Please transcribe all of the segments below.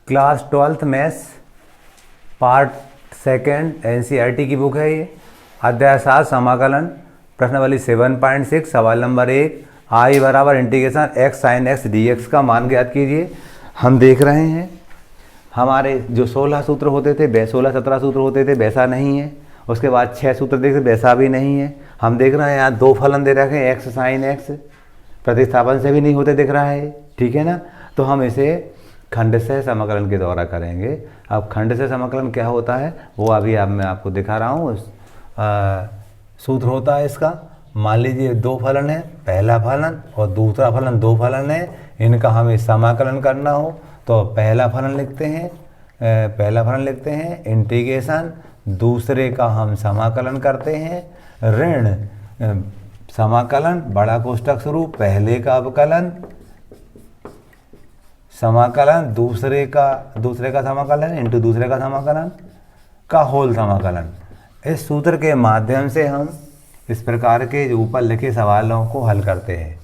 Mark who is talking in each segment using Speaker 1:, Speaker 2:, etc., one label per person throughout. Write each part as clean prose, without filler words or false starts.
Speaker 1: Class 12th maths part second NCERT की book है ये। अध्याय 7 समाकलन प्रश्नावली 7.6 सवाल नंबर 1 आई बराबर integration x sine x D x का मान ज्ञात कीजिए। हम देख रहे हैं हमारे जो 16 सूत्र होते थे 16-17 सूत्र होते थे वैसा नहीं है। उसके बाद 6 सूत्र देखते वैसा भी नहीं है। हम देख रहे हैं यहाँ 2 फलन दे रखे हैं एक्स साइन एक्स, प्रतिस्थापन से भी नहीं होते दिख रहा है, ठीक है ना। तो हम इसे खंडशः समाकलन के द्वारा करेंगे। अब खंडशः समाकलन क्या होता है वो अभी मैं आपको दिखा रहा हूँ। सूत्र होता है इसका, मान लीजिए 2 फलन है, पहला फलन और दूसरा फलन 2 फलन है, इनका हमें समाकलन करना हो तो पहला फलन लिखते हैं इंटीग्रेशन, दूसरे का हम समाकलन करते हैं ऋण समाकलन बड़ा कोष्ठक शुरू, पहले का अवकलन समाकलन दूसरे का समाकलन इंटू दूसरे का समाकलन का होल समाकलन। इस सूत्र के माध्यम से हम इस प्रकार के जो ऊपर लिखे सवालों को हल करते हैं।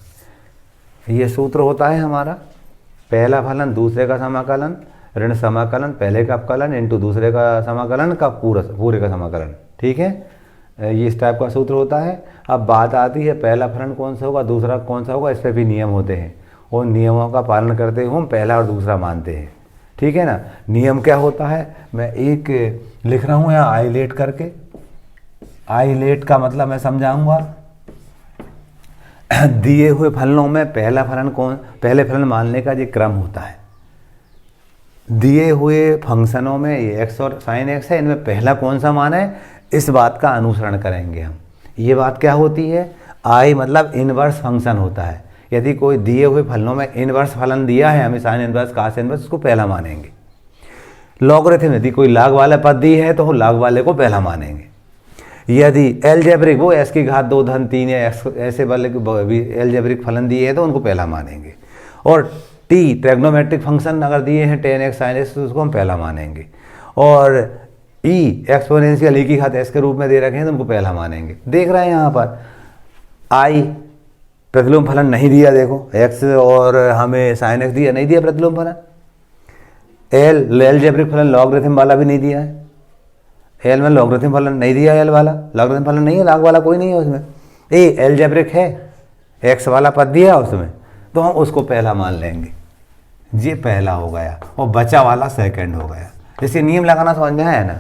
Speaker 1: ये सूत्र होता है हमारा, पहला फलन दूसरे का समाकलन ऋण समाकलन पहले का अवकलन इंटू दूसरे का समाकलन का पूरे का समाकलन, ठीक है। ये इस टाइप का सूत्र होता है। अब बात आती है पहला फलन कौन सा होगा दूसरा कौन सा होगा, इस पर भी नियम होते हैं और नियमों का पालन करते हुए हम पहला और दूसरा मानते हैं, ठीक है ना। नियम क्या होता है, मैं एक लिख रहा हूँ यहाँ आइलेट करके। आइलेट का मतलब मैं समझाऊंगा। दिए हुए फलनों में पहले फलन मानने का ये क्रम होता है। दिए हुए फंक्शनों में ये एक्स और साइन एक्स है, इनमें पहला कौन सा मान है इस बात का अनुसरण करेंगे हम। ये बात क्या होती है, आई मतलब इनवर्स फंक्शन होता है। यदि कोई दिए हुए फलनों में इनवर्स फलन दिया है हमें साइन इनवर्स कास इनवर्स, उसको पहला मानेंगे। लॉगरिथम यदि कोई लाग वाला पद दी है तो लाग वाले को पहला मानेंगे। यदि एलजेब्रिक वो एक्स की घात 2 धन 3 या एक्स ऐसे वाले एलजेब्रिक फलन दिए हैं तो उनको पहला मानेंगे। और टी ट्रिग्नोमेट्रिक फंक्शन अगर दिए हैं tan x sin x तो उसको हम पहला मानेंगे। और ई एक्सपोनेंशियल ई की घात s के रूप में दे रखे हैं तो उनको पहला मानेंगे। देख रहे हैं यहाँ पर आई प्रतिलोम फलन नहीं दिया, देखो x और हमें sin x दिया, नहीं दिया प्रतिलोम फलन। एल एलजेब्रिक फलन लॉगरिथम वाला भी नहीं दिया है, एल में लॉगरिथम फलन नहीं दिया, एल वाला लॉगरिथम फलन नहीं है, लॉग वाला कोई नहीं है उसमें। ए एलजेब्रिक है, एक्स वाला पद दिया उसमें तो हम उसको पहला मान लेंगे। ये पहला हो गया और बचा वाला सेकंड हो गया। जैसे नियम लगाना समझ में आया ना,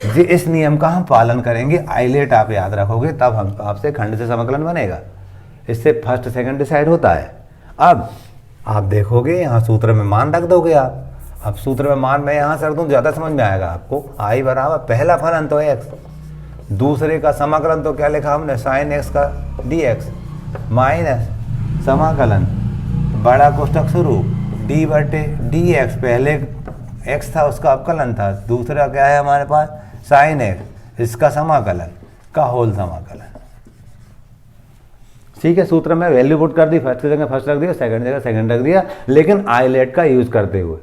Speaker 1: जी इस नियम का हम पालन करेंगे। आइलेट आप याद रखोगे तब हम आपसे खंड से समाकलन बनेगा। इससे फर्स्ट सेकंड डिसाइड होता है। अब आप देखोगे यहाँ सूत्र में मान रख दोगे आप। अब सूत्र में मान मैं यहाँ से रख दूँ ज़्यादा समझ में आएगा आपको। आई बराबर पहला फलन तो एक्स, दूसरे का समाकलन तो क्या लिखा हमने साइन एक्स का डी एक्स माइनस समाकलन बड़ा कोष्ठक शुरू डी बटे डी एक्स, पहले एक्स था उसका अवकलन था, दूसरा क्या है हमारे पास साइन एक्स इसका समाकलन का होल समाकलन, ठीक है। सूत्र में वैल्यू पुट कर दी, फर्स्ट की जगह फर्स्ट रख दिया, सेकंड जगह सेकंड रख दिया, लेकिन आइलेट का यूज़ करते हुए।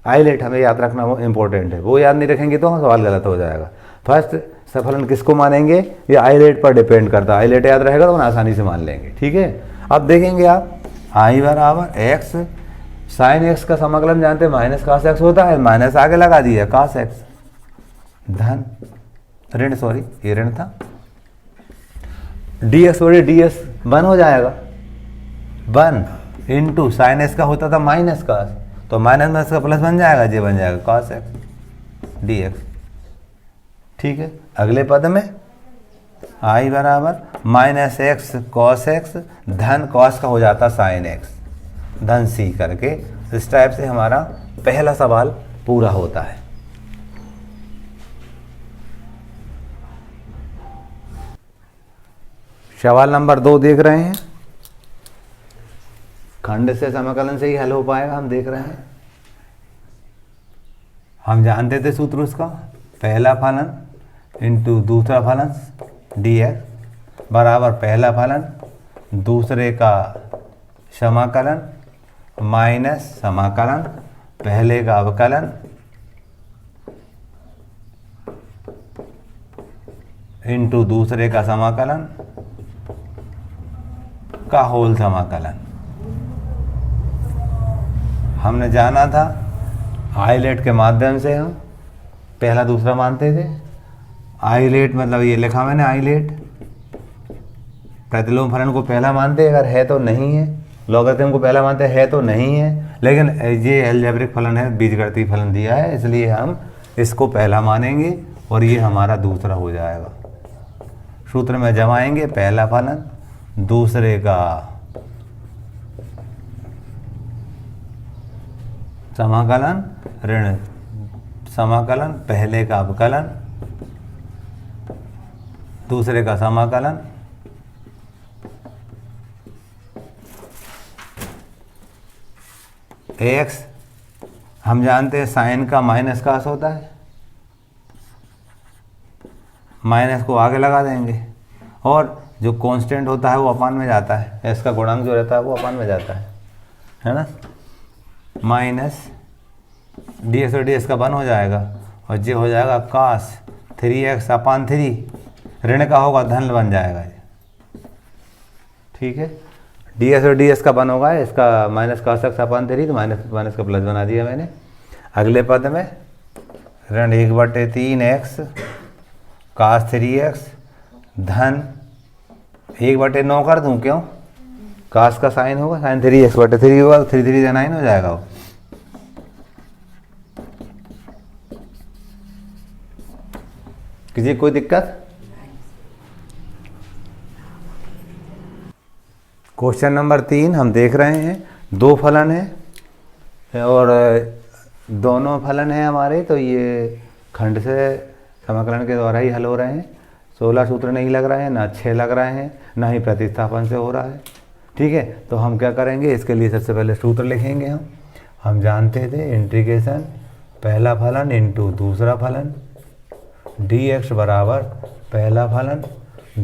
Speaker 1: आइलेट हमें याद रखना वो इंपॉर्टेंट है, वो याद नहीं रखेंगे तो सवाल गलत हो जाएगा। फर्स्ट सफलन किसको मानेंगे ये आइलेट पर डिपेंड करता है। आइलेट याद रहेगा तो हम आसानी से मान लेंगे, ठीक है। अब देखेंगे आप आई बराबर एक्स साइन एक्स का समाकलन जानते हैं माइनस कास एक्स होता है, माइनस आगे लगा दिया कास एक्स धन ऋण, सॉरी ये ऋण था, डी एक्स बड़े डी एक्स 1 हो जाएगा 1 इंटू साइन एक्स का होता था माइनस कास, तो माइनस में इसका प्लस बन जाएगा, ये बन जाएगा कास एक्स डी एक्स, ठीक है। अगले पद में आई बराबर माइनस एक्स कॉस एक्स धन कॉस का हो जाता साइन एक्स धन सी करके। इस टाइप से हमारा पहला सवाल पूरा होता है। सवाल नंबर 2 देख रहे हैं, खंड से समाकलन से ही हल हो पाएगा। हम देख रहे हैं, हम जानते थे सूत्र उसका, पहला फलन इंटू दूसरा फलन डी एक्स बराबर पहला फलन दूसरे का समाकलन माइनस समाकलन पहले का अवकलन इंटू दूसरे का समाकलन का होल समाकलन। हमने जाना था आइलेट के माध्यम से हम पहला दूसरा मानते थे। आइलेट मतलब ये लिखा मैंने, आइलेट प्रतिलोम फलन को पहला मानते, अगर है तो नहीं है, लॉगरिथम को पहला मानते है तो नहीं है, लेकिन ये अलजेब्रिक फलन है, बीजगणितीय फलन दिया है, इसलिए हम इसको पहला मानेंगे और ये हमारा दूसरा हो जाएगा। सूत्र में जमाएंगे, पहला फलन दूसरे का समाकलन ऋण समाकलन, पहले का अवकलन दूसरे का समाकलन, एक्स हम जानते हैं साइन का माइनस का आस होता है, माइनस को आगे लगा देंगे और जो कांस्टेंट होता है वो अपान में जाता है, एक्स का गुणांक जो रहता है वो अपान में जाता है ना। माइनस डी एक्स और डी एक्स का 1 हो जाएगा और ये हो जाएगा कास 3x अपान 3, ऋण का होगा धन बन जाएगा ये, ठीक है। डी एक्स और डी एक्स का 1 होगा, इसका माइनस कास एक्स अपान 3, तो माइनस का प्लस बना दिया मैंने। अगले पद में ऋण 1/3x कास 3x धन 1/9 कर दूं, क्यों? कास का साइन होगा, साइन 3x/3 होगा, 3 3 9 हो जाएगा वो। किसी कोई दिक्कत? क्वेश्चन नंबर 3 हम देख रहे हैं, दो फलन है और दोनों फलन है हमारे, तो ये खंड से समाकलन के द्वारा ही हल हो रहे हैं। 16 सूत्र नहीं लग रहे हैं, ना 6 लग रहे हैं, ना ही प्रतिस्थापन से हो रहा है, ठीक है। तो हम क्या करेंगे, इसके लिए सबसे पहले सूत्र लिखेंगे। हम जानते थे इंटीग्रेशन पहला फलन इंटू दूसरा फलन, dx बराबर पहला फलन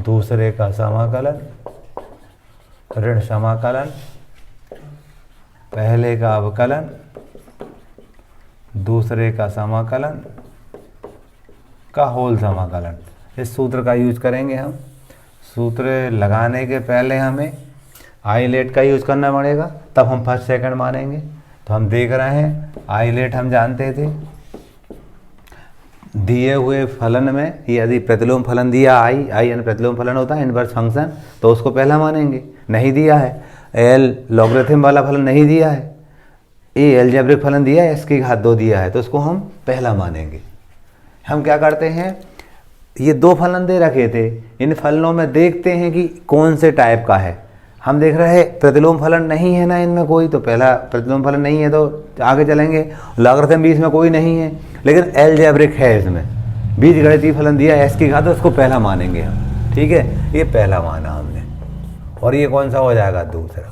Speaker 1: दूसरे का समाकलन ऋण समाकलन पहले का अवकलन दूसरे का समाकलन का होल समाकलन। इस सूत्र का यूज करेंगे हम। सूत्र लगाने के पहले हमें आइलेट का यूज करना पड़ेगा, तब हम फर्स्ट सेकंड मानेंगे। तो हम देख रहे हैं आइलेट हम जानते थे, दिए हुए फलन में यदि प्रतिलोम फलन दिया आई यानी प्रतिलोम फलन होता है इनवर्स फंक्शन, तो उसको पहला मानेंगे। नहीं दिया है, एल लॉगरिथम वाला फलन नहीं दिया है, ए अलजेब्रिक फलन दिया है, इसकी घात 2 दिया है, तो उसको हम पहला मानेंगे। हम क्या करते हैं, ये दो फलन दे रखे थे, इन फलनों में देखते हैं कि कौन से टाइप का है। हम देख रहे हैं प्रतिलोम फलन नहीं है ना इनमें कोई, तो पहला प्रतिलोम फलन नहीं है तो आगे चलेंगे। लॉगरिथम भी इसमें कोई नहीं है, लेकिन अलजेब्रिक है, इसमें बीजगणितीय फलन दिया है, एस की घात, तो उसको पहला मानेंगे हम, ठीक है। ये पहला माना हमने, और ये कौन सा हो जाएगा, दूसरा।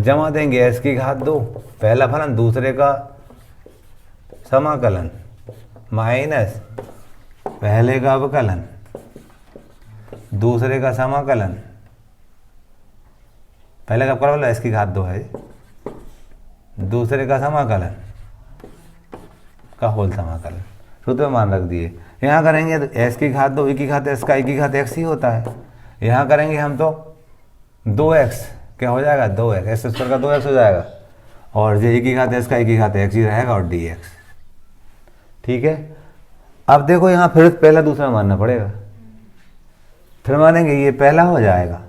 Speaker 1: जमा देंगे एस की घात 2 पहला फलन दूसरे का समाकलन माइनस पहले का अवकलन दूसरे का समाकलन, पहले का अवकलन एस की घात 2 है, दूसरे का समाकलन का होल समाकलन। सूत्र में मान रख दिए। यहाँ करेंगे तो एस की घात 2 ई की घात एस का ई की घात एक्स ही होता है। यहाँ करेंगे हम तो 2x क्या हो जाएगा, 2x एक्स स्क्वायर का 2x हो जाएगा, और जो ई की घात एस का ई की घात एक्स ही रहेगा और dx, ठीक है। अब देखो यहाँ फिर पहला दूसरा मानना पड़ेगा, फिर मानेंगे ये पहला हो जाएगा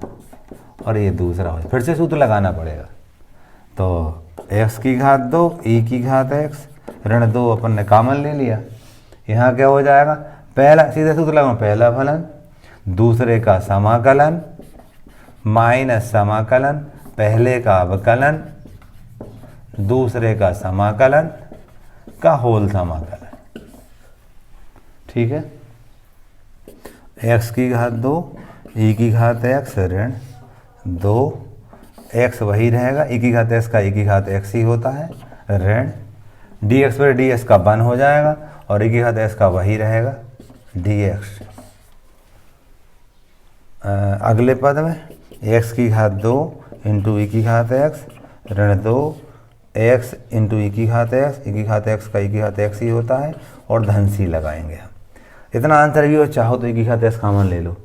Speaker 1: और ये दूसरा हो जाएगा, फिर से सूत्र लगाना पड़ेगा। तो x की घात 2 ई की घात x ऋण 2 अपन ने कॉमन ले लिया। यहाँ क्या हो जाएगा, पहला सीधे सूत्र लगाओ, पहला फलन दूसरे का समाकलन माइनस समाकलन पहले का अवकलन दूसरे का समाकलन का होल समाकलन, ठीक है। x की घात 2 ई की घात x ऋण 2 x वही रहेगा, ई की घात x का ई की घात x ही होता है, ऋण dx पर ds का 1 हो जाएगा और ई की घात x का वही रहेगा dx। अगले पद में x की घात 2 इंटू ई की घात x ऋण 2 x इंटू ई की घात x ई की घात x का ई की घात x ही होता है और धन सी लगाएंगे हम। इतना आंसर भी हो, चाहो तो ई की घात x कॉमन ले लो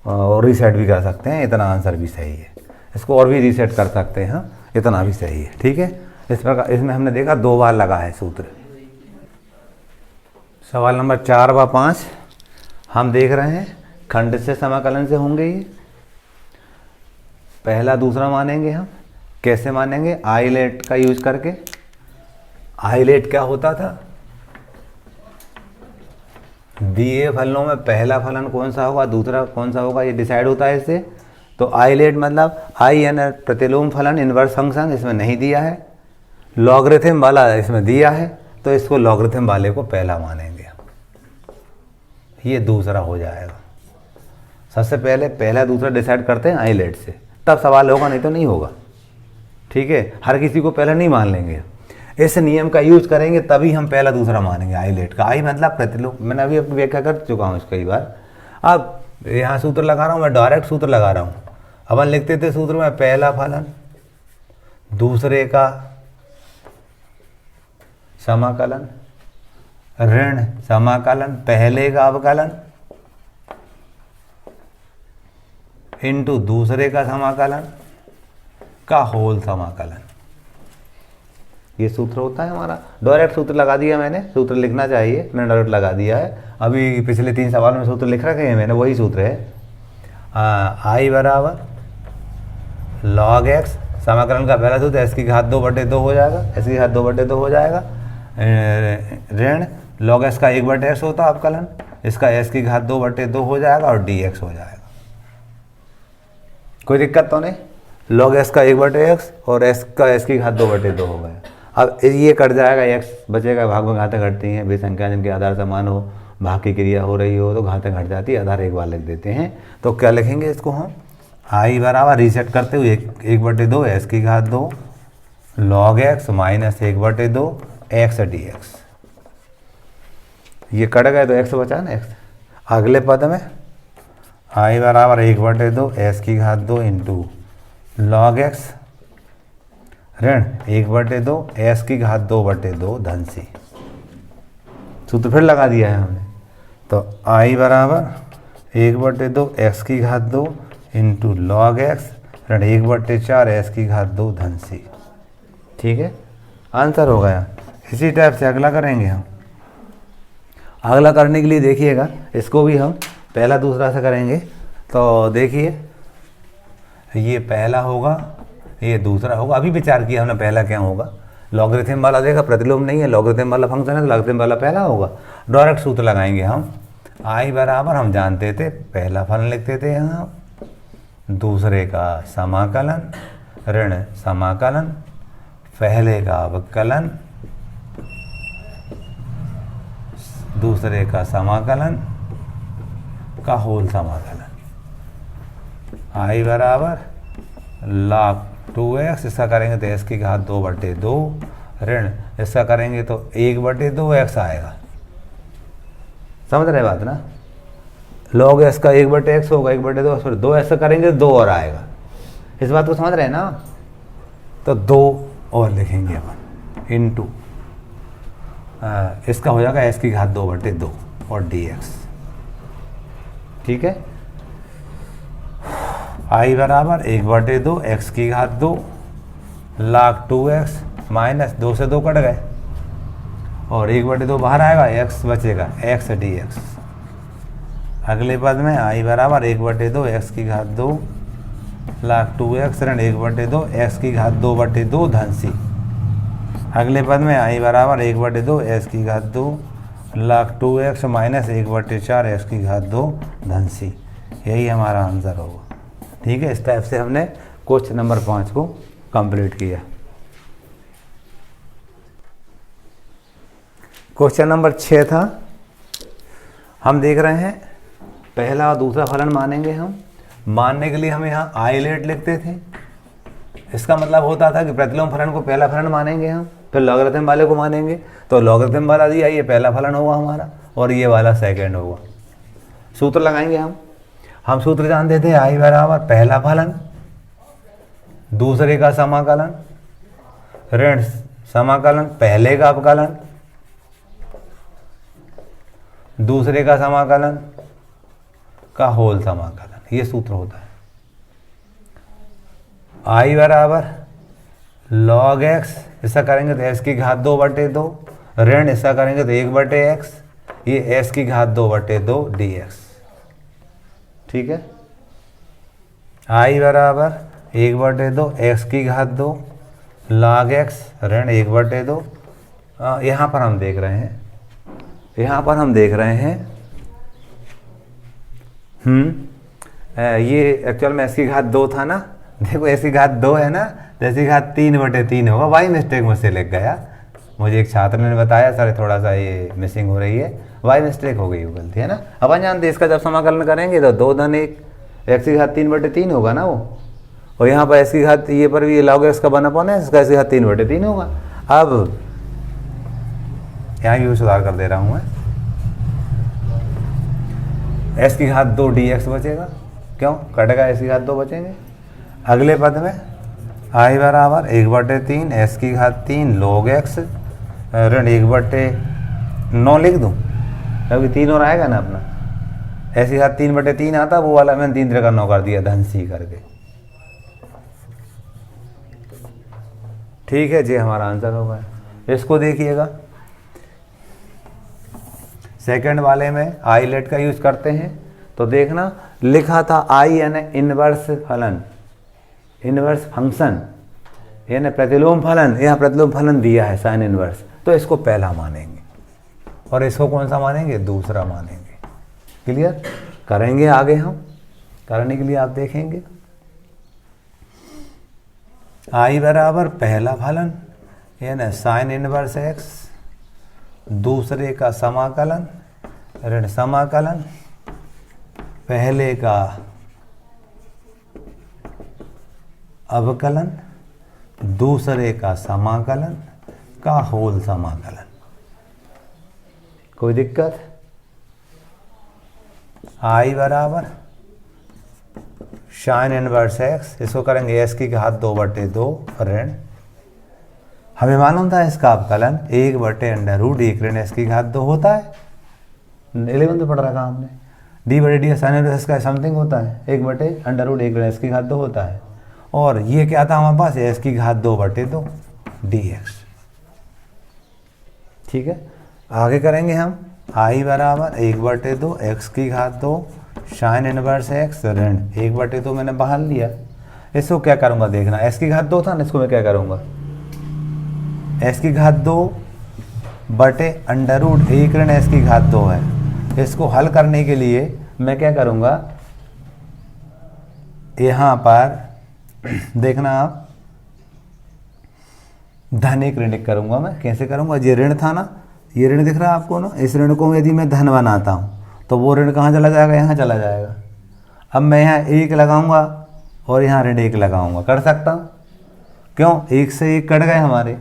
Speaker 1: और रीसेट भी कर सकते हैं, इतना आंसर भी सही है। इसको और भी रीसेट कर सकते हैं, इतना भी सही है, ठीक है। इस प्रकार इसमें हमने देखा 2 बार लगा है सूत्र। सवाल नंबर 4 व 5 हम देख रहे हैं खंड से समाकलन से होंगे ये। पहला दूसरा मानेंगे हम। कैसे मानेंगे? आइलेट का यूज करके। आइलेट क्या होता था? दिए फलनों में पहला फलन कौन सा होगा, दूसरा कौन सा होगा, ये डिसाइड होता है इससे। तो आइलेट मतलब आई यानी प्रतिलोम फलन, इनवर्स फंक्शन इसमें नहीं दिया है, लॉगरिथम वाला इसमें दिया है, तो इसको लॉगरिथम वाले को पहला मानेंगे। ये दूसरा हो जाएगा। सबसे पहले पहला दूसरा डिसाइड करते हैं आइलेट से, तब सवाल होगा, नहीं तो नहीं होगा। ठीक है, हर किसी को पहला नहीं मान लेंगे। इस नियम का यूज करेंगे तभी हम पहला दूसरा मानेंगे आइलेट का। आई मतलब प्रतिलोम, मैंने अभी अपनी व्याख्या कर चुका हूँ कई बार। अब यहाँ सूत्र लगा रहा हूँ, मैं डायरेक्ट सूत्र लगा रहा हूँ। अपन लिखते थे सूत्र में पहला फलन दूसरे का समाकलन ऋण समाकलन पहले का अवकलन इंटू दूसरे का समाकलन का होल समाकलन। ये सूत्र होता है हमारा। डायरेक्ट सूत्र लगा दिया मैंने, सूत्र लिखना चाहिए, मैंने डायरेक्ट लगा दिया है। अभी पिछले 3 सवाल में सूत्र लिख रखे हैं मैंने, वही सूत्र है। आई बराबर log x, समाकलन का पहला सूत्र s की घात 2/2 हो जाएगा, s की घात 2/2 हो जाएगा। ऋण log s का 1/x होता है अवकलन, इसका s की घात 2/2 हो जाएगा और dx हो जाएगा। कोई दिक्कत तो नहीं? log s का 1/x और s का s की घात 2/2 हो गया। अब ये कट जाएगा, x बचेगा, भाग में घातें घटती हैं, बेसंख्या जिनके आधार समान हो, भाग की क्रिया हो रही हो तो घातें घट जाती है, आधार एक बार लिख देते हैं। तो क्या लिखेंगे इसको हम? आई बराबर रीसेट करते हुए 1/2 s की घात 2 log x minus 1/2 x dx। ये कट गए तो x बचा ना, x। अगले पद में आई बराबर 1/2 s की घात 2 इंटू log x ऋण 1/2 s की घात 2/2 धन सी। सूत्र फिर लगा दिया है हमने। तो आई बराबर 1/2 x की घात 2 इंटू log x ऋण 1/4 s की घात 2 धन सी। ठीक है, आंसर हो गया। इसी टाइप से अगला करेंगे हम। अगला करने के लिए देखिएगा, इसको भी हम पहला दूसरा से करेंगे। तो देखिए, ये पहला होगा, ये दूसरा होगा। अभी विचार किया हमने पहला क्या होगा। लॉगरिथम वाला देखा, प्रतिलोम नहीं है, लॉगरिथम वाला फंक्शन है तो लॉगरिथम वाला पहला होगा। डायरेक्ट सूत्र लगाएंगे हम। आई बराबर हम जानते थे, पहला फलन लिखते थे यहाँ, दूसरे का समाकलन ऋण समाकलन पहले का अवकलन दूसरे का समाकलन का होल समाकलन। आई बराबर log 2x, इसका करेंगे तो s की घात 2/2 ऋण इसका करेंगे तो 1/2x आएगा। समझ रहे बात ना? log s का 1/x होगा, 1/2 फिर 2s करेंगे तो 2 और आएगा। इस बात को समझ रहे हैं ना? तो 2 और लिखेंगे अपन इंटू इसका हो जाएगा s की घात 2/2 और dx। ठीक है, आई बराबर 1/2 x की घात 2 log 2x माइनस 2 से 2 कट गए और 1/2 बाहर आएगा, x बचेगा x dx। अगले पद में आई बराबर 1/2 x की घात 2 log 2x ऋण 1/2 x की घात 2/2 धन सी। अगले पद में आई बराबर 1/2 s की घात 2 log 2x माइनस 1/4 x की घात 2 धन सी। यही हमारा आंसर होगा। ठीक है, इस टाइप से हमने क्वेश्चन नंबर 5 को कंप्लीट किया। क्वेश्चन नंबर 6 था, हम देख रहे हैं पहला और दूसरा फलन मानेंगे हम। मानने के लिए हम यहाँ आइलेट लिखते थे। इसका मतलब होता था कि प्रतिलोम फलन को पहला फलन मानेंगे हम, फिर लॉगरिथम वाले को मानेंगे। तो लॉगरिथम वाला दिया, ये पहला फलन होगा हमारा और ये वाला सेकंड होगा। सूत्र लगाएंगे हम सूत्र जानते थे, आई बराबर पहला फलन दूसरे का समाकलन ऋण समाकलन पहले का अवकलन दूसरे का समाकलन का होल समाकलन। ये सूत्र होता है। आई बराबर log x, ऐसा करेंगे तो s की घात 2/2, ऋण ऐसा करेंगे तो 1/x, ये s की घात 2/2 dx। ठीक है, i बराबर 1/2 x की घात 2 log x ऋण 1/2। यहाँ पर हम देख रहे हैं, ये एक्चुअल में s की घात 2 था ना, देखो s की घात 2 है ना, तो s की घात 3/3 होगा। वाई मिस्टेक मुझसे लग गया, मुझे एक छात्र ने बताया सर थोड़ा सा ये मिसिंग हो रही है, वाई मिस्टेक हो गई, वो गलती है ना। अपन जानते इसका जब समाकलन करेंगे तो 2 धन 1 x की घात 3/3 होगा ना वो, और यहाँ पर s की घात ये पर भी log x का बना पाना है, इसका s की घात 3/3 होगा। अब यहाँ भी सुधार कर दे रहा हूँ मैं, s की घात 2 dx बचेगा, क्यों कटेगा, s की घात 2 बचेंगे। अगले पद में i बराबर 1/3 s की घात 3 log x ऋण 1/9 लिख दूँ, क्योंकि 3 और आएगा ना अपना, s की घात 3/3 आता, वो वाला मैंने 3 का 9 कर दिया धन c करके। ठीक है जी, हमारा आंसर होगा। इसको देखिएगा, सेकंड वाले में आई लेट का यूज करते हैं, तो देखना लिखा था आई यानी इनवर्स फलन, इनवर्स फंक्शन यानी प्रतिलोम फलन, यहाँ प्रतिलोम फलन दिया है साइन इनवर्स, तो इसको पहला मानेंगे और इसको कौन सा मानेंगे, दूसरा मानेंगे। क्लियर, करेंगे आगे हम, करने के लिए आप देखेंगे आई बराबर पहला फलन यानी साइन इनवर्स एक्स, दूसरे का समाकलन ऋण समाकलन, पहले का अवकलन, दूसरे का समाकलन का होल समाकलन। कोई दिक्कत, आई बराबर साइन इनवर्स एक्स, इसको करेंगे s की घात 2/2 ऋण, हमें मालूम था इसका अवकलन 1/√1 ऋण s की घात 2 होता है, 11 तो पढ़ रखा हमने, d/ds साइन इनवर्स का समथिंग होता है 1/√1 ऋण s की घात 2 होता है, और ये क्या था हमारे पास, s की घात 2/2 dx। ठीक है, आगे करेंगे हम i बराबर 1/2 x की घात 2 साइन इनवर्स एक्स ऋण 1/2 मैंने बाहर लिया, इसको क्या करूंगा देखना, s की घात 2 था ना, इसको मैं क्या करूंगा, s की घात 2/√1 ऋण s की घात 2 है, इसको हल करने के लिए मैं क्या करूंगा, यहाँ पर देखना आप धन 1 ऋण 1 करूंगा। मैं कैसे करूंगा, ये ऋण था ना, ये ऋण दिख रहा है आपको ना, इस ऋण को यदि मैं धन बनाता हूँ तो वो ऋण कहाँ चला जाएगा, यहाँ चला जाएगा। अब मैं यहाँ 1 लगाऊंगा और यहाँ ऋण 1 लगाऊंगा, कर सकता हूँ, क्यों, 1 से 1 कट गए हमारे,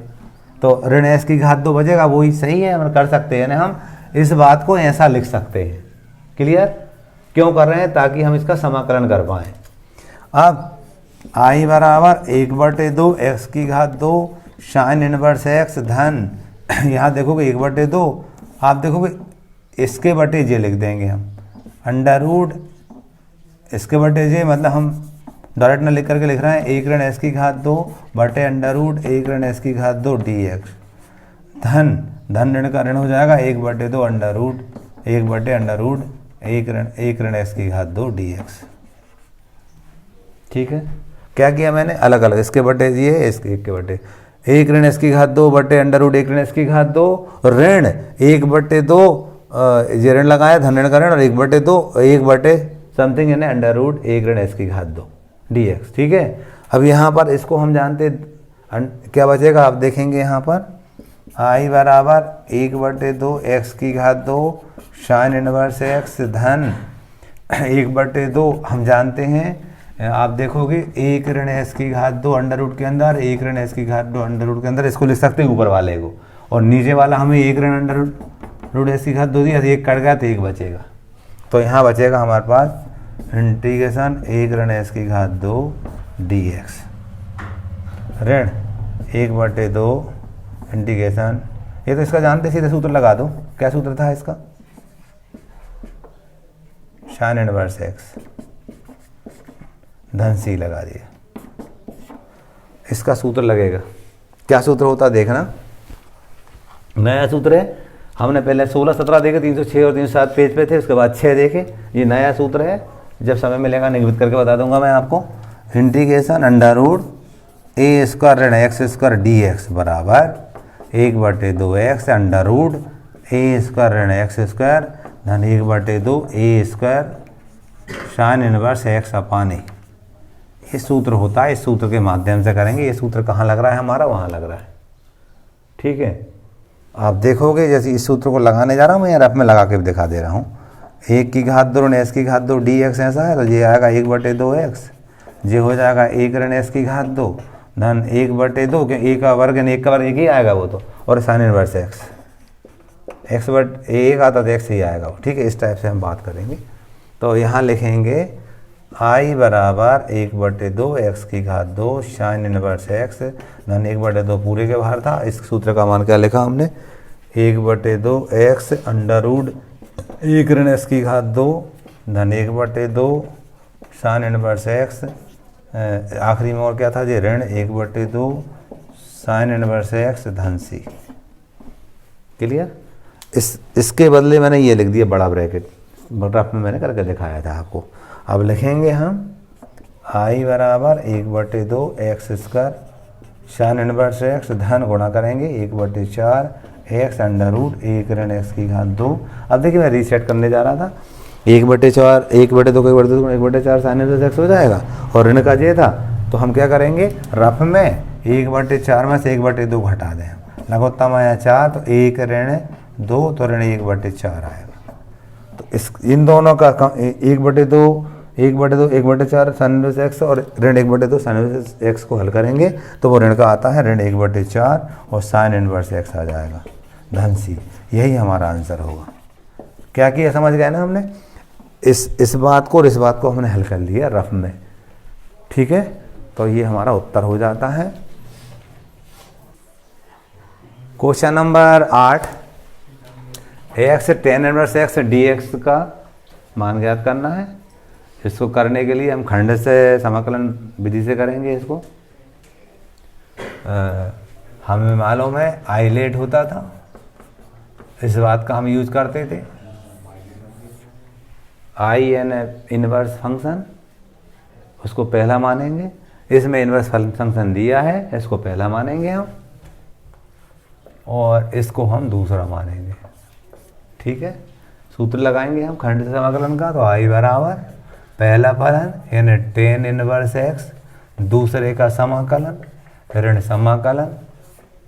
Speaker 1: तो ऋण s की घात 2 बचेगा, वो ही सही है, हम कर सकते हैं, हम इस बात को ऐसा लिख सकते हैं। क्लियर, क्यों कर रहे हैं, ताकि हम इसका समाकलन कर पाएँ। अब i बराबर 1/2 x की घात 2 साइन इनवर्स एक्स धन, यहाँ देखोगे 1/2, आप देखोगे इसके बटे जे लिख देंगे हम, अंडर रूट इसके बटे जे, मतलब हम डायरेक्ट ना लिख करके लिख रहे हैं 1 ऋण s की घात 2 बटे अंडर रूट 1 ऋण s की घात 2 dx, धन धन ऋण का ऋण हो जाएगा 1/2 अंडर रूट 1 ऋण s की घात 2 dx। ठीक है, क्या किया मैंने, अलग अलग, इसके बटे ये, इसके 1 के बटे 1 ऋण s की घात 2 बटे अंडर रूट 1 ऋण s की घात 2 ऋण 1/2, ये ऋण लगाया धन ऋण का ऋण, और 1/2 समथिंग यानी अंडर रूट 1 ऋण s की घात 2 dx। ठीक है, अब यहाँ पर इसको हम जानते क्या बचेगा, आप देखेंगे यहाँ पर i बराबर 1/2 x की घात 2 साइन इनवर्स एक्स धन 1/2, हम जानते हैं, आप देखोगे 1 ऋण s की घात 2 अंडर रूट के अंदर, 1 ऋण s की घात 2 अंडर रूट के अंदर, इसको लिख सकते हैं ऊपर वाले को, और नीचे वाला हमें 1 ऋण अंडर रूट s की घात 2 दिया, 1 कट गया तो 1 बचेगा, तो यहाँ बचेगा हमारे पास इंटीग्रेशन 1 ऋण s की घात 2 dx ऋण 1/2 इंटीग्रेशन, ये तो इसका जानते, सीधे सूत्र लगा दो, क्या सूत्र था इसका, साइन इनवर्स एक्स धन c लगा दिया, इसका सूत्र लगेगा। क्या सूत्र होता देखना। नया सूत्र है, हमने पहले 16 17 देखे, 306 और 307 पेज पे थे, उसके बाद 6 देखे। ये नया सूत्र है, जब समय मिलेगा निगमित करके बता दूंगा मैं आपको। इंटीग्रेशन अंडर रूट ए स्क्वायर ऋण एक्स स्क्वायर डी एक्स बराबर 1/2x अंडर रूट ए स्क्वायर ऋण एक्स स्क्वायर धन 1/2 ए स्क्वायर साइन इनवर्स एक्स अपान ए। ये सूत्र होता है, इस सूत्र के माध्यम से करेंगे। ये सूत्र कहाँ लग रहा है हमारा, वहाँ लग रहा है। ठीक है, आप देखोगे जैसे इस सूत्र को लगाने जा रहा हूँ मैं, रफ में लगा के भी दिखा दे रहा हूँ। 1 की घात 2 ऋण एस की घात 2 डी एक्स ऐसा है, तो ये आएगा 1/2x। ये हो जाएगा 1 ऋण एस की घात 2 धन 1/2, क्योंकि ए का वर्ग यानी 1 का वर्ग 1 ही आएगा वो तो, और sine inverse x. X but एक आता तो एक्स ही आएगा वो। ठीक है, इस टाइप से हम बात करेंगे। तो यहाँ लिखेंगे आई बराबर 1/2 एक्स की घात 2 साइन इनवर्स एक्स धन 1/2 पूरे के बाहर था। इस सूत्र का मान क्या लिखा हमने, 1/2 एक्स अंडर रूट 1 ऋण एस की घात 2 धन 1/2 साइन इनवर्स एक्स, आखिरी में और क्या था जी, ऋण 1/2 साइन इनवर्स एक्स धन सी। क्लियर। इसके बदले मैंने ये लिख दिया बड़ा ब्रैकेट, रफ में मैंने करके दिखाया था आपको। अब लिखेंगे हम आई बराबर 1/2 x square sine inverse x धन गुणा करेंगे 1/4 एक्स अंडर रूट 1 ऋण एक्स की घात 2। अब देखिए मैं रीसेट करने जा रहा था, 1/4 1/2 को 1/4 साइन इनवर्स एक्स हो जाएगा, और ऋण का ये था, तो हम क्या करेंगे रफ में 1/4 में से 1/2 घटा दें, लघुत्तम आया 4, तो 1 ऋण 2 तो ऋण 1/4 आएगा। तो इस इन दोनों का 1/2 1/4 साइन इनवर्स एक्स और ऋण 1/2 साइन इनवर्स एक्स को हल करेंगे तो वो ऋण का आता है ऋण 1/4 और साइन इनवर्स एक्स आ जाएगा धन सी। यही हमारा आंसर होगा। क्या किया समझ गए ना हमने, इस बात को और इस बात को हमने हल कर लिया रफ में। ठीक है, तो ये हमारा उत्तर हो जाता है। Question number 8, x tan inverse x D x का मान ज्ञात करना है। इसको करने के लिए हम खंड से समाकलन विधि से करेंगे इसको। हमें मालूम है आइलेट होता था, इस बात का हम यूज करते थे। आई एन इनवर्स फंक्शन, उसको पहला मानेंगे। इसमें इनवर्स फंक्शन दिया है, इसको पहला मानेंगे हम, और इसको हम दूसरा मानेंगे। ठीक है, सूत्र लगाएंगे हम खंड से समाकलन का। तो आई बराबर पहला फलन यानी tan इनवर्स एक्स, दूसरे का समाकलन ऋण समाकलन,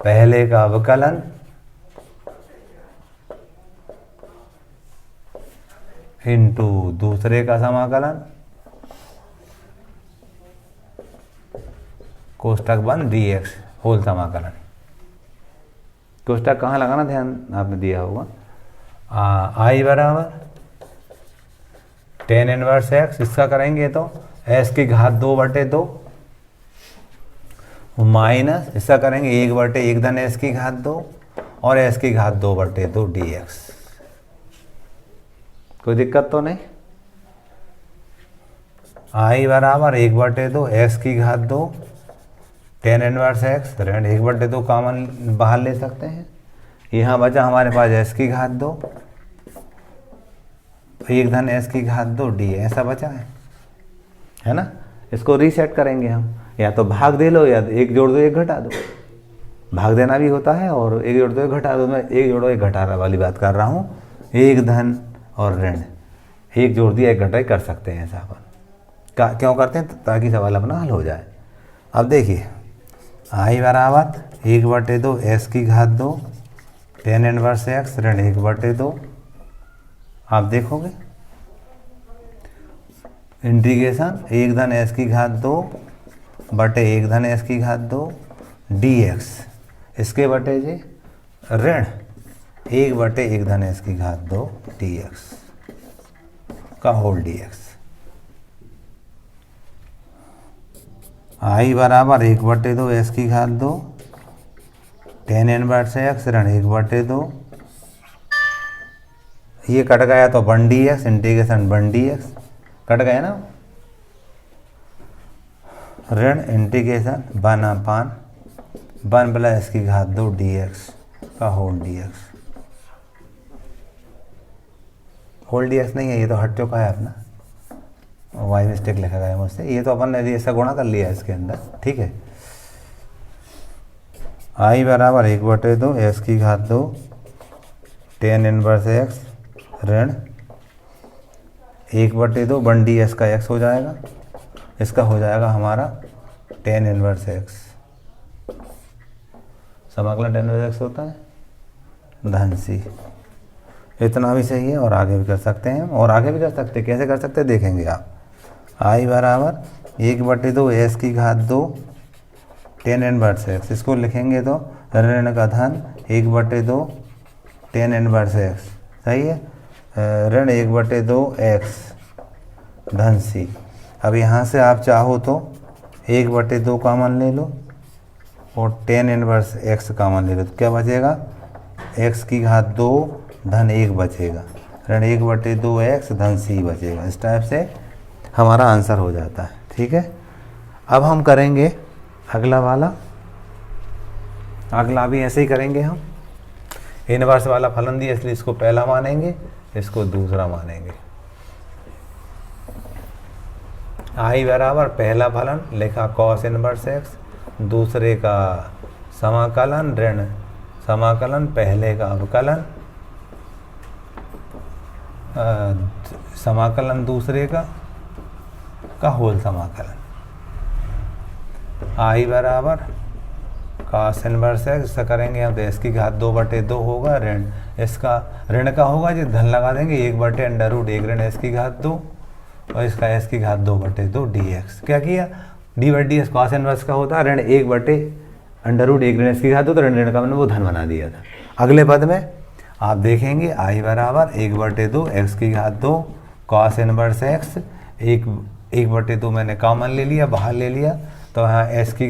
Speaker 1: पहले का अवकलन इंटू दूसरे का समाकलन कोष्टक बंद डी एक्स होल समाकलन। कोष्टक कहाँ लगाना ध्यान आपने दिया होगा। आई बराबर tan इनवर्स एक्स, इसका करेंगे तो s की घात 2/2 माइनस इसका करेंगे 1/1 धन s की घात 2 और s की घात 2/2 dx। कोई दिक्कत तो नहीं। आई बराबर 1/2 x की घात 2 tan इनवर्स एक्स ऋण 1/2 कॉमन बाहर ले सकते हैं। यहाँ बचा हमारे पास s की घात 2 1 धन s की घात 2 डी, ऐसा बचा है ना। इसको रीसेट करेंगे हम, या तो भाग दे लो या 1 जोड़ दो 1 घटा दो। भाग देना भी होता है और 1 जोड़ दो 1 घटा दो। मैं 1 जोड़ो 1 घटा वाली बात कर रहा हूँ। 1 धन और ऋण 1 जोड़ दिया 1 घटा कर सकते हैं ऐसा अपन। क्यों करते हैं, ताकि सवाल अपना हल हो जाए। अब देखिए आई बराबर 1/2 s की घात 2 tan इनवर्स एक्स ऋण 1/2। आप देखोगे इंटीग्रेशन 1 धन s की घात 2 बटे 1 धन s की घात 2 dx, इसके बटे जे ऋण 1/1 धन s की घात 2 dx का होल dx। आई बराबर 1/2 s की घात 2 tan इनवर्स एक्स ऋण 1/2, ये कट गया तो 1 dx इंटीग्रेशन 1 dx कट गया ना, ऋण इंटीग्रेशन 1/1 1 प्लस एस की घात 2 dx का होल dx। होल dx नहीं है, ये तो हट चुका है अपना, वाई मिस्टेक लिखा गया है मुझसे, ये तो अपन ने ऐसा गुणा कर लिया इसके अंदर, ठीक है। आई बराबर 1/2 एस की घात 2 tan इनवर्स एक्स ऋण 1/2 1 ds का x हो जाएगा, इसका हो जाएगा हमारा tan इनवर्स एक्स। समाकलन tan इनवर्स एक्स होता है धन सी। इतना भी सही है, और आगे भी कर सकते हैं, और आगे भी कर सकते हैं। कैसे कर सकते हैं देखेंगे आप। आई बराबर 1/2 एस की घात 2 tan इनवर्स एक्स, इसको लिखेंगे तो ऋण का धन 1/2 tan इनवर्स एक्स, सही है, ऋण 1/2 एक्स धन सी। अब यहाँ से आप चाहो तो 1/2 कॉमन ले लो और tan इनवर्स एक्स कॉमन ले लो, तो क्या बचेगा, x की घात 2 धन 1 बचेगा, ऋण 1/2 एक्स धन सी बचेगा। इस टाइप से हमारा आंसर हो जाता है, ठीक है। अब हम करेंगे अगला वाला, अगला भी ऐसे ही करेंगे हम। इनवर्स वाला फलन दिया इसलिए इसको पहला मानेंगे, इसको दूसरा मानेंगे। आई बराबर पहला फलन लिखा कॉस इनवर्स एक्स, दूसरे का समाकलन ऋण समाकलन पहले का अवकलन समाकलन दूसरे का होल समाकलन। आई बराबर कॉस इनवर्स एक्स, इसका करेंगे हम तो एस की घात 2/2 होगा, ऋण इसका ऋण का होगा जो धन लगा देंगे 1/√1 ऋण एस की घात 2 और इसका एस की घात 2/2 dx। क्या किया, d/ds कॉस इनवर्स का होता है ऋण 1/√1 ऋण एस की घात 2, तो ऋण का मैंने वो धन बना दिया था। अगले पद में आप देखेंगे आई बराबर 1/2 एक्स की घात 2 कॉस इनवर्स एक्स, 1/2 मैंने कॉमन ले लिया, बाहर ले लिया, तो यहाँ एस की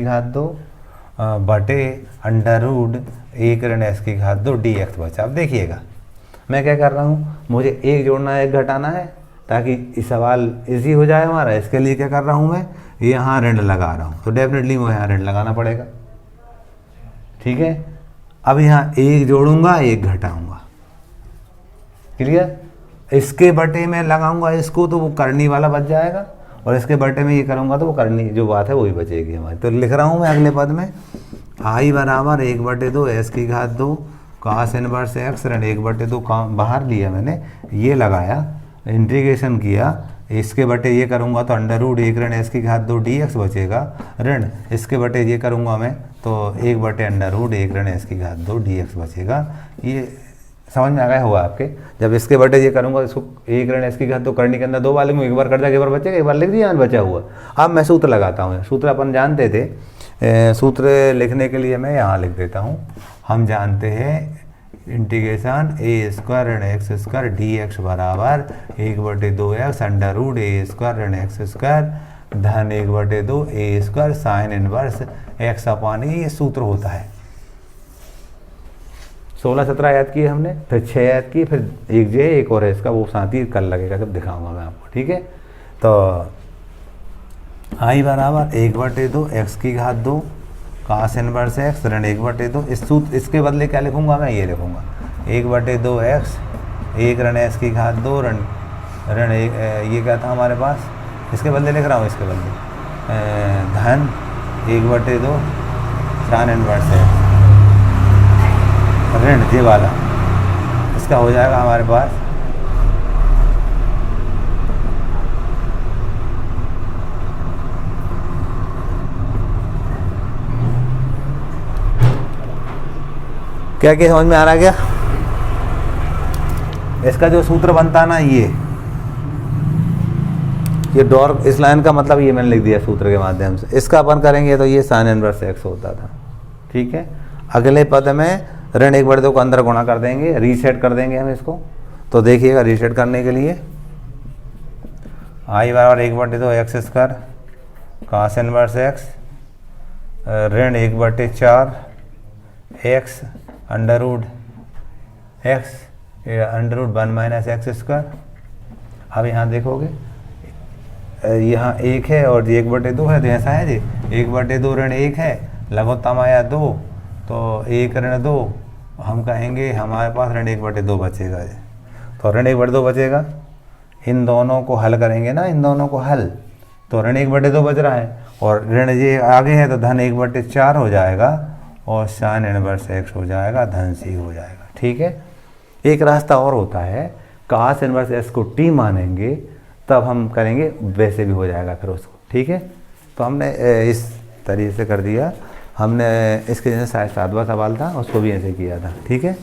Speaker 1: घात 2 बटे √1 ऋण एस की घात 2 dx बचा। अब देखिएगा मैं क्या कर रहा हूँ, मुझे एक जोड़ना है एक घटाना है ताकि इस सवाल इजी हो जाए हमारा। इसके लिए क्या कर रहा हूँ मैं, यहाँ ऋण लगा रहा हूँ, तो डेफिनेटली मुझे यहाँ ऋण लगाना पड़ेगा, ठीक है। अब यहाँ एक जोड़ूंगा एक घटाऊंगा, क्लियर। इसके बटे में लगाऊंगा इसको तो वो करनी वाला बच जाएगा, और इसके बटे में ये करूंगा तो वो करनी जो बात है वही बचेगी हमारी। तो लिख रहा हूँ मैं अगले पद में आई बराबर 1/2 एस की घात 2 कॉस इनवर्स एक्स ऋण 1/2 बाहर लिया मैंने, ये लगाया, इंटीग्रेशन किया, इसके बटे ये करूँगा तो √1 ऋण एस की घात 2 dx बचेगा, ऋण इसके बटे ये करूँगा मैं तो 1/√1 ऋण एस की घात 2 dx बचेगा। ये समझ में आ गया होगा आपके। जब इसके बटे ये करूँगा इसको 1 ऋण एस की घात 2 करने के अंदर 2 बार लिखूँ, एक बार कट जाएगा एक बार बचेगा, एक बार लिख दिया बचा हुआ। अब मैं सूत्र लगाता हूँ, सूत्र अपन जानते थे, सूत्र लिखने के लिए मैं यहाँ लिख देता हूँ। हम जानते हैं इंटीग्रेशन a² ऋण x² dx बराबर 1/2 x √a² ऋण x² धन 1/2 a² साइन इनवर्स x अपान ये सूत्र होता है। 16-17 याद किए हमने, फिर 6 याद किए, फिर एक जे एक और है इसका, वो साथ ही कल लगेगा जब दिखाऊंगा मैं आपको, ठीक है। तो आई बराबर 1/2 x की घात 2 कॉस इनवर्स एक्स ऋण 1/2, इस सूत्र इसके बदले क्या लिखूंगा मैं, ये लिखूंगा 1/2 x 1 ऋण एस की घात 2 ऋण ये क्या था हमारे पास, इसके बदले लिख रहा हूँ, इसके बदले धन 1/2 साइन इनवर्स एक्स ऋण ये वाला, इसका हो जाएगा हमारे पास क्या क्या समझ में आ रहा है क्या। इसका जो सूत्र बनता है ना ये डॉर, इस लाइन का मतलब ये मैंने लिख दिया सूत्र के माध्यम से। इसका अपन करेंगे तो ये साइन इनवर्स एक्स होता था, ठीक है। अगले पद में ऋण 1/2 को अंदर गुणा कर देंगे, रीसेट कर देंगे हम इसको। तो देखिएगा रीसेट करने के लिए आई बराबर 1/2 x² कॉस इनवर्स एक्स ऋण 1/4 x √1 - x²। अब यहाँ देखोगे यहाँ 1 है और 1/2 है, तो ऐसा है जी 1/2 ऋण 1 है, लघुत्तम आया 2, तो 1 ऋण 2, हम कहेंगे हमारे पास ऋण 1/2 बचेगा। तो ऋण 1/2 बचेगा, इन दोनों को हल करेंगे ना, इन दोनों को हल, तो ऋण 1/2 बच रहा है, और ऋण ये आगे है तो धन 1/4 हो जाएगा, और साइन इनवर्स x हो जाएगा, धन c हो जाएगा। ठीक है। एक रास्ता और होता है, cos इनवर्स s को t मानेंगे तब हम करेंगे, वैसे भी हो जाएगा फिर उसको। ठीक है। तो हमने इस तरीके से कर दिया, हमने इसके जैसे शायद 7वां सवाल था उसको भी ऐसे किया था। ठीक है।